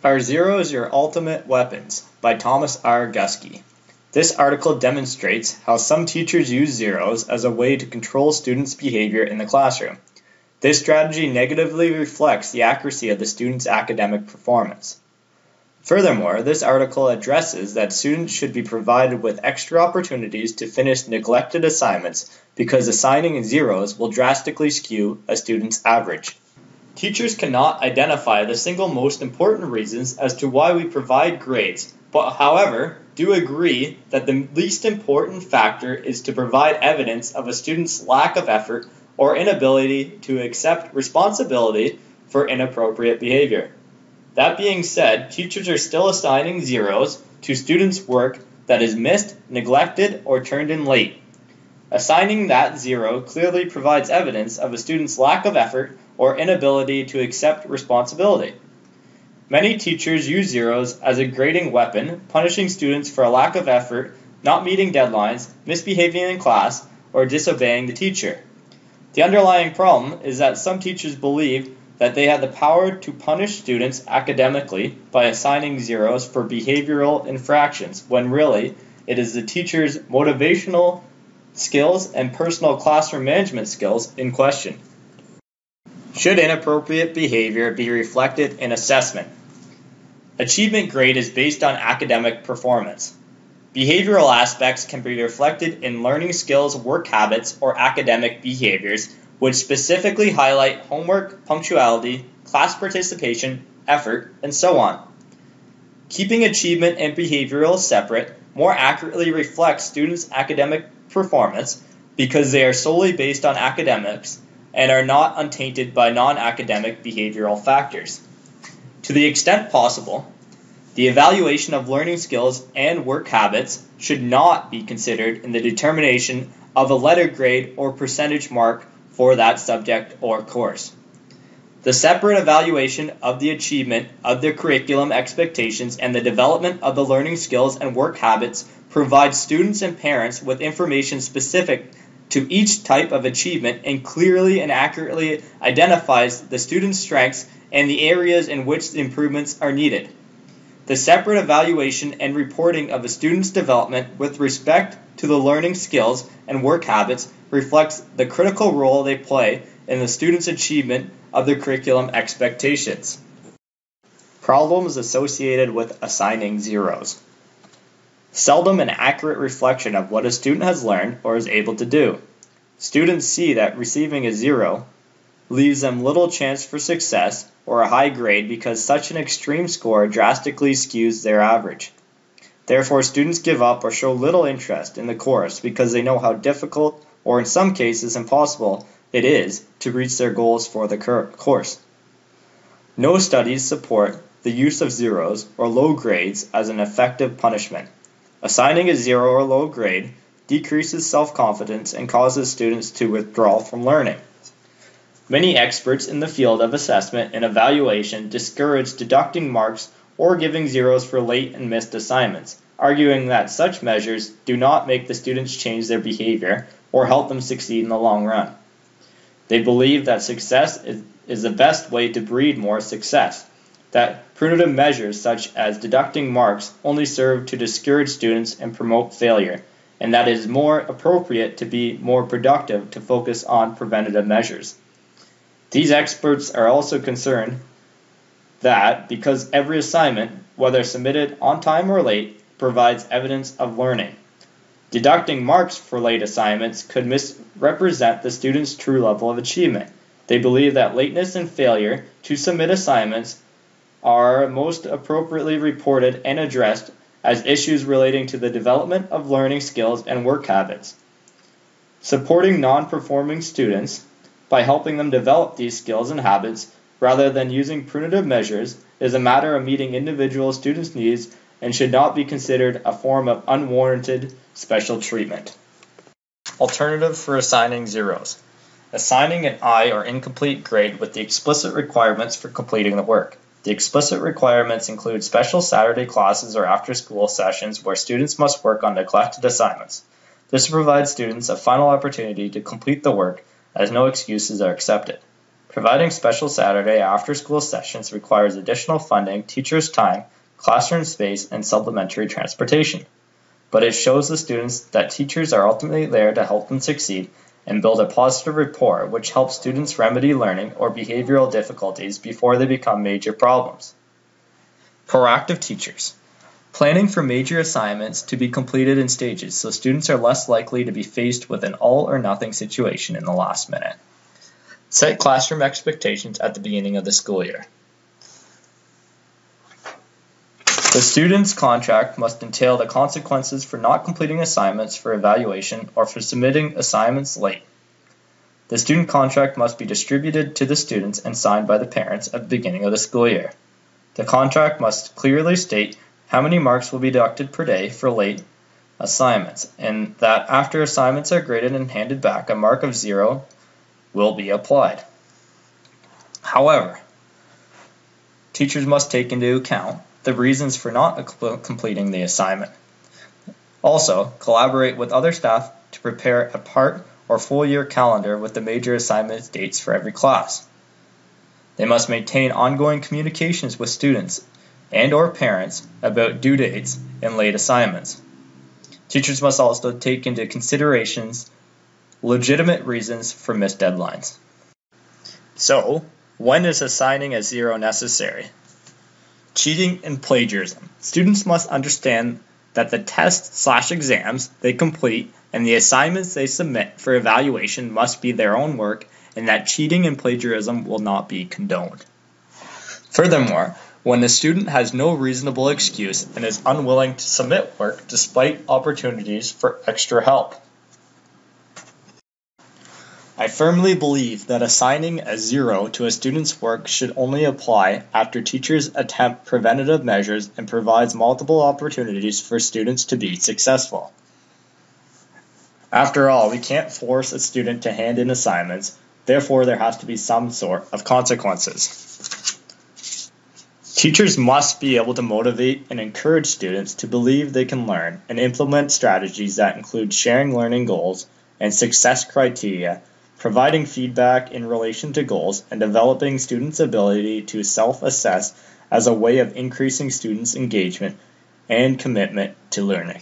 Are Zeros Your Ultimate Weapons? By Thomas R. Guskey. This article demonstrates how some teachers use zeros as a way to control students' behavior in the classroom. This strategy negatively reflects the accuracy of the student's academic performance. Furthermore, this article addresses that students should be provided with extra opportunities to finish neglected assignments because assigning zeros will drastically skew a student's average. Teachers cannot identify the single most important reasons as to why we provide grades, but however, do agree that the least important factor is to provide evidence of a student's lack of effort or inability to accept responsibility for inappropriate behavior. That being said, teachers are still assigning zeros to students' work that is missed, neglected, or turned in late. Assigning that zero clearly provides evidence of a student's lack of effort or inability to accept responsibility. Many teachers use zeros as a grading weapon, punishing students for a lack of effort, not meeting deadlines, misbehaving in class, or disobeying the teacher. The underlying problem is that some teachers believe that they have the power to punish students academically by assigning zeros for behavioral infractions, when really it is the teacher's motivational skills and personal classroom management skills in question. Should inappropriate behavior be reflected in assessment? Achievement grade is based on academic performance. Behavioral aspects can be reflected in learning skills, work habits, or academic behaviors, which specifically highlight homework, punctuality, class participation, effort, and so on. Keeping achievement and behavioral separate more accurately reflects students' academic performance because they are solely based on academics and are not untainted by non-academic behavioral factors. To the extent possible, the evaluation of learning skills and work habits should not be considered in the determination of a letter grade or percentage mark for that subject or course. The separate evaluation of the achievement of the curriculum expectations and the development of the learning skills and work habits provides students and parents with information specific to each type of achievement and clearly and accurately identifies the student's strengths and the areas in which the improvements are needed. The separate evaluation and reporting of a student's development with respect to the learning skills and work habits reflects the critical role they play in the student's achievement of their curriculum expectations. Problems associated with assigning zeros. Seldom an accurate reflection of what a student has learned or is able to do. Students see that receiving a zero leaves them little chance for success or a high grade because such an extreme score drastically skews their average. Therefore, students give up or show little interest in the course because they know how difficult, or in some cases impossible, it is to reach their goals for the course. No studies support the use of zeros or low grades as an effective punishment. Assigning a zero or low grade decreases self-confidence and causes students to withdraw from learning. Many experts in the field of assessment and evaluation discourage deducting marks or giving zeros for late and missed assignments, arguing that such measures do not make the students change their behavior or help them succeed in the long run. They believe that success is the best way to breed more success, that punitive measures such as deducting marks only serve to discourage students and promote failure, and that it is more appropriate to be more productive to focus on preventative measures. These experts are also concerned that because every assignment, whether submitted on time or late, provides evidence of learning, deducting marks for late assignments could misrepresent the student's true level of achievement. They believe that lateness and failure to submit assignments are most appropriately reported and addressed as issues relating to the development of learning skills and work habits. Supporting non-performing students by helping them develop these skills and habits rather than using punitive measures is a matter of meeting individual students' needs and should not be considered a form of unwarranted special treatment. Alternative for assigning zeros. Assigning an I or incomplete grade with the explicit requirements for completing the work. The explicit requirements include special Saturday classes or after-school sessions where students must work on neglected assignments. This provides students a final opportunity to complete the work as no excuses are accepted. Providing special Saturday after-school sessions requires additional funding, teachers' time, classroom space, and supplementary transportation. But it shows the students that teachers are ultimately there to help them succeed and build a positive rapport, which helps students remedy learning or behavioral difficulties before they become major problems. Proactive teachers. Planning for major assignments to be completed in stages so students are less likely to be faced with an all-or-nothing situation in the last minute. Set classroom expectations at the beginning of the school year. The student's contract must entail the consequences for not completing assignments for evaluation or for submitting assignments late. The student contract must be distributed to the students and signed by the parents at the beginning of the school year. The contract must clearly state how many marks will be deducted per day for late assignments, and that after assignments are graded and handed back, a mark of 0 will be applied. However, teachers must take into account the reasons for not completing the assignment. Also, collaborate with other staff to prepare a part or full year calendar with the major assignment dates for every class. They must maintain ongoing communications with students and/or parents about due dates and late assignments. Teachers must also take into considerations legitimate reasons for missed deadlines. So, when is assigning a 0 necessary? Cheating and plagiarism. Students must understand that the tests/exams they complete and the assignments they submit for evaluation must be their own work and that cheating and plagiarism will not be condoned. Furthermore, when the student has no reasonable excuse and is unwilling to submit work despite opportunities for extra help. I firmly believe that assigning a 0 to a student's work should only apply after teachers attempt preventative measures and provides multiple opportunities for students to be successful. After all, we can't force a student to hand in assignments, therefore there has to be some sort of consequences. Teachers must be able to motivate and encourage students to believe they can learn and implement strategies that include sharing learning goals and success criteria, providing feedback in relation to goals, and developing students' ability to self-assess as a way of increasing students' engagement and commitment to learning.